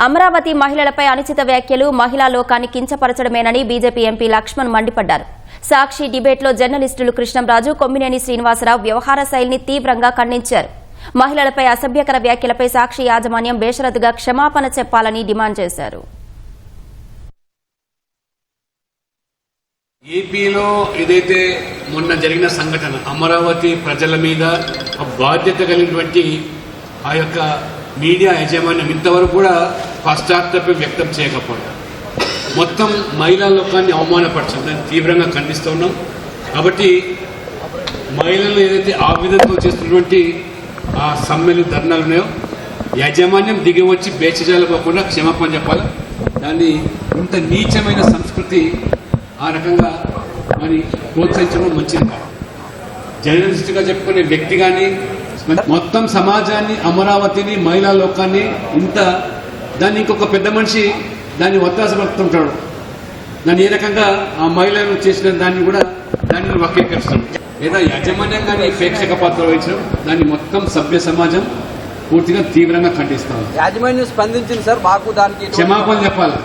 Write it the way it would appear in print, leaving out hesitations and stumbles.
అమరావతి మహిళలపై అనుచిత వ్యాఖ్యలు మహిళా లోకాన్ని కించపరచడమేనని బీజేపీ ఎంపీ లక్ష్మణ్ మండిపడ్డారు. సాక్షి డిబేట్లో జర్నలిస్టులు కృష్ణంరాజు, కొమ్మినేని శ్రీనివాసరావు వ్యవహార శైలిని తీవ్రంగా ఖండించారు. మహిళలపై అసభ్యకర వ్యాఖ్యలపై సాక్షి యాజమాన్యం బేషరతుగా క్షమాపణ చెప్పాలని డిమాండ్ చేశారు. ఏపీలో ఏదైతే మొన్న జరిగిన సంఘటన అమరావతి ప్రజల మీద బాధ్యత కలిగినటువంటి ఆ యొక్క మీడియా యాజమాన్యం ఇంతవరకు కూడా పశ్చాత్తాపం వ్యక్తం చేయకపోవడం, మొత్తం మహిళా లోకాన్ని అవమానపరచడం దాన్ని తీవ్రంగా ఖండిస్తూ ఉన్నాం. కాబట్టి మహిళలు ఏదైతే ఆ విధంగా చేస్తున్నటువంటి ఆ సమ్మెలు ధర్నాలు ఉన్నాయో యాజమాన్యం దిగి వచ్చి బేచజాలపోకుండా క్షమాపణ చెప్పాలి. దాన్ని ఇంత నీచమైన సంస్కృతి ఆ రకంగా మరి ప్రోత్సహించడం మంచిది కాదు. జర్నలిస్టుగా చెప్పుకునే వ్యక్తి కానీ మొత్తం సమాజాన్ని, అమరావతిని, మహిళా లోకాన్ని దాన్ని ఇంకొక పెద్ద మనిషి దాన్ని ఒత్తాసపడుతుంటాడు. దాన్ని ఏ రకంగా ఆ మహిళలు చేసిన దాన్ని వక్రీకరిస్తాడు. లేదా యాజమాన్యం కానీ ప్రేక్షక పాత్ర వహించడం దాన్ని మొత్తం సభ్య సమాజం పూర్తిగా తీవ్రంగా ఖండిస్తాం. యాజమాన్యం స్పందించింది సార్, మాకు దానికి క్షమాపణ చెప్పాలి.